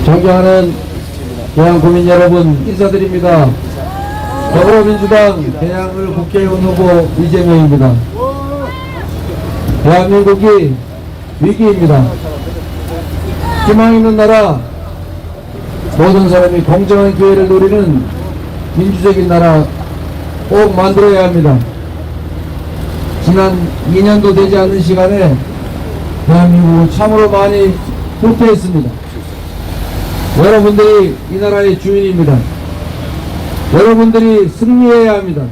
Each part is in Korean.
존경하는 대한국민 여러분, 인사드립니다. 더불어민주당 대양을 국회의원 후보 이재명입니다. 대한민국이 위기입니다. 희망 있는 나라, 모든 사람이 공정한 기회를 누리는 민주적인 나라 꼭 만들어야 합니다. 지난 2년도 되지 않는 시간에 대한민국은 참으로 많이 후퇴했습니다. 여러분들이 이 나라의 주인입니다. 여러분들이 승리해야 합니다.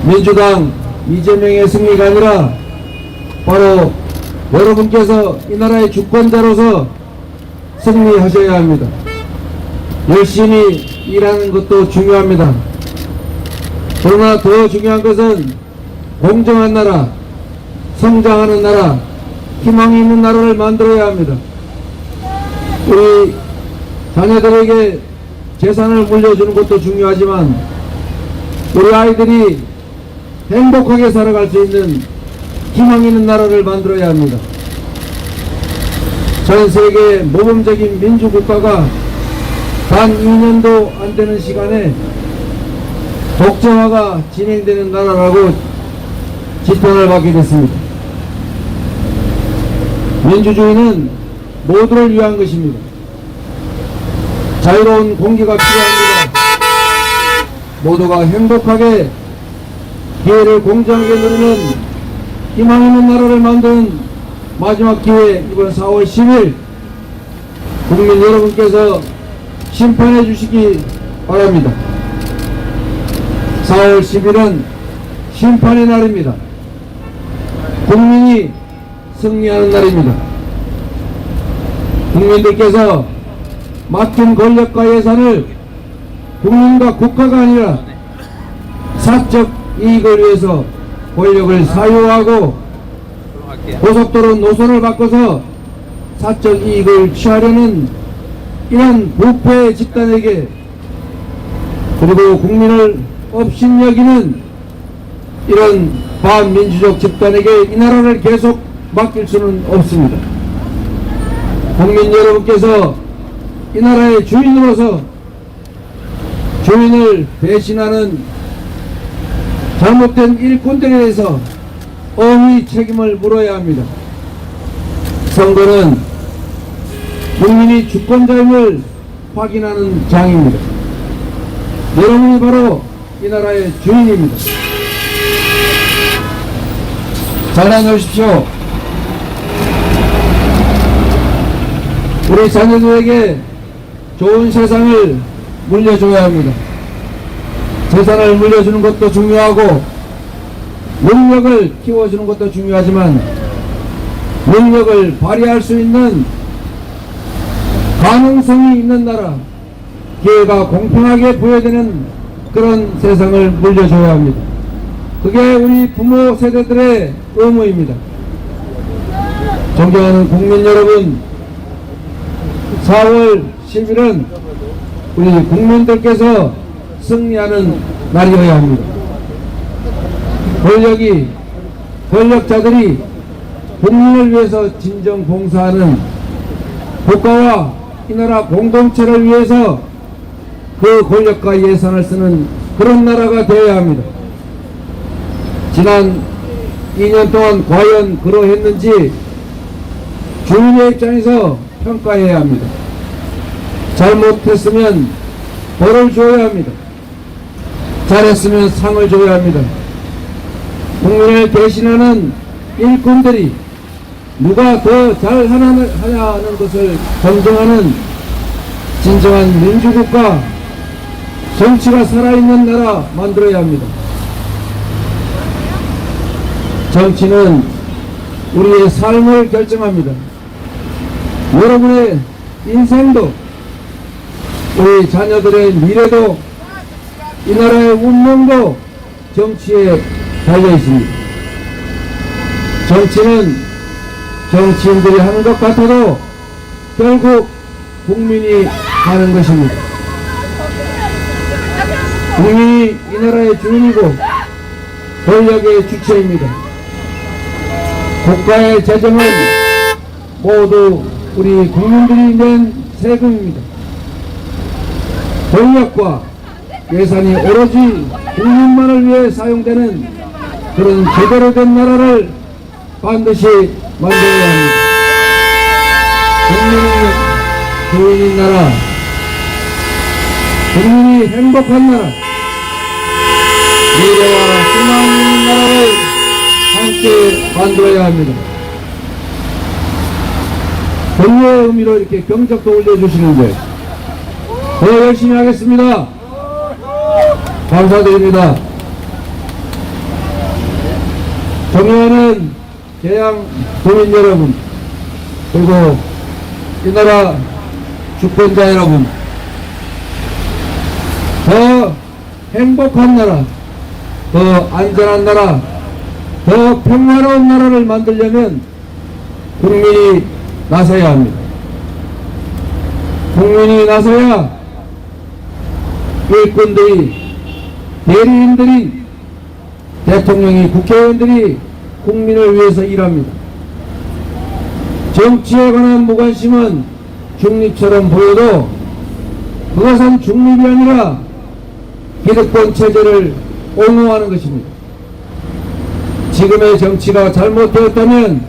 민주당 이재명의 승리가 아니라 바로 여러분께서 이 나라의 주권자로서 승리하셔야 합니다. 열심히 일하는 것도 중요합니다. 그러나 더 중요한 것은 공정한 나라, 성장하는 나라, 희망이 있는 나라를 만들어야 합니다. 우리 자녀들에게 재산을 물려주는 것도 중요하지만 우리 아이들이 행복하게 살아갈 수 있는 희망 있는 나라를 만들어야 합니다. 전 세계 모범적인 민주국가가 단 2년도 안 되는 시간에 독재화가 진행되는 나라라고 지평을 받게 됐습니다. 민주주의는 모두를 위한 것입니다. 자유로운 공기가 필요합니다. 모두가 행복하게 기회를 공정하게 누리는 희망 있는 나라를 만드는 마지막 기회, 이번 4월 10일 국민 여러분께서 심판해 주시기 바랍니다. 4월 10일은 심판의 날입니다. 국민이 승리하는 날입니다. 국민들께서 맡긴 권력과 예산을 국민과 국가가 아니라 사적 이익을 위해서 권력을 사유하고 고속도로 노선을 바꿔서 사적 이익을 취하려는 이런 부패 집단에게, 그리고 국민을 업신여기는 이런 반민주적 집단에게 이 나라를 계속 맡길 수는 없습니다. 국민 여러분께서 이 나라의 주인으로서 주인을 배신하는 잘못된 일꾼들에 대해서 엄히 책임을 물어야 합니다. 선거는 국민이 주권자임을 확인하는 장입니다. 여러분이 바로 이 나라의 주인입니다. 잘 다녀오십시오. 우리 자녀들에게 좋은 세상을 물려줘야 합니다. 재산을 물려주는 것도 중요하고 능력을 키워주는 것도 중요하지만 능력을 발휘할 수 있는 가능성이 있는 나라, 기회가 공평하게 부여되는 그런 세상을 물려줘야 합니다. 그게 우리 부모 세대들의 의무입니다. 존경하는 국민 여러분, 4월 10일은 우리 국민들께서 승리하는 날이어야 합니다. 권력자들이 국민을 위해서 진정 봉사하는, 국가와 이 나라 공동체를 위해서 그 권력과 예산을 쓰는 그런 나라가 되어야 합니다. 지난 2년 동안 과연 그러했는지 주민의 입장에서 평가해야 합니다. 잘못했으면 벌을 줘야 합니다. 잘했으면 상을 줘야 합니다. 국민을 대신하는 일꾼들이 누가 더 잘하냐는 것을 검증하는 진정한 민주국가, 정치가 살아있는 나라 만들어야 합니다. 정치는 우리의 삶을 결정합니다. 여러분의 인생도, 우리 자녀들의 미래도, 이 나라의 운명도 정치에 달려 있습니다. 정치는 정치인들이 하는 것 같아도 결국 국민이 하는 것입니다. 국민이 이 나라의 주인이고 권력의 주체입니다. 국가의 재정은 모두 우리 국민들이 낸 세금입니다. 권력과 예산이 오로지 국민만을 위해 사용되는 그런 제대로 된 나라를 반드시 만들어야 합니다. 국민이 주인인 나라, 국민이 행복한 나라, 미래와 희망 있는 나라를 함께 만들어야 합니다. 격려의 의미로 이렇게 경적도 올려주시는데 더 열심히 하겠습니다. 감사드립니다. 존경하는 계양 도민 여러분, 그리고 이 나라 주권자 여러분, 더 행복한 나라, 더 안전한 나라, 더 평화로운 나라를 만들려면 국민이 나서야 합니다. 국민이 나서야 일꾼들이, 대리인들이, 대통령이, 국회의원들이 국민을 위해서 일합니다. 정치에 관한 무관심은 중립처럼 보여도 그것은 중립이 아니라 기득권 체제를 옹호하는 것입니다. 지금의 정치가 잘못되었다면,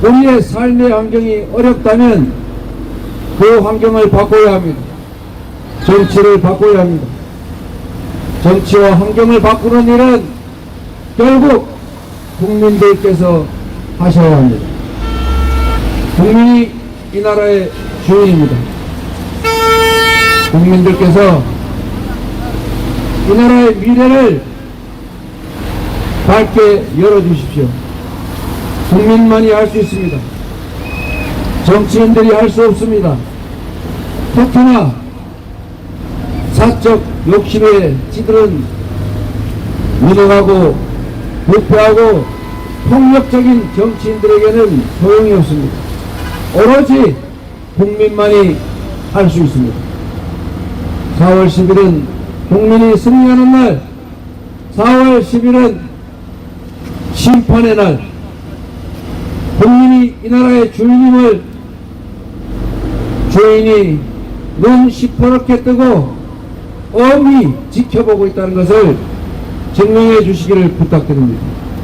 우리의 삶의 환경이 어렵다면 그 환경을 바꿔야 합니다. 정치를 바꿔야 합니다. 정치와 환경을 바꾸는 일은 결국 국민들께서 하셔야 합니다. 국민이 이 나라의 주인입니다. 국민들께서 이 나라의 미래를 밝게 열어주십시오. 국민만이 할 수 있습니다. 정치인들이 할 수 없습니다. 특히나 사적 욕심에 찌들은 무능하고 부패하고 폭력적인 정치인들에게는 소용이 없습니다. 오로지 국민만이 할 수 있습니다. 4월 10일은 국민이 승리하는 날, 4월 10일은 심판의 날, 국민이 이 나라의 주인임을 주인이 눈 시퍼렇게 뜨고 엄히 지켜보고 있다는 것을 증명해 주시기를 부탁드립니다.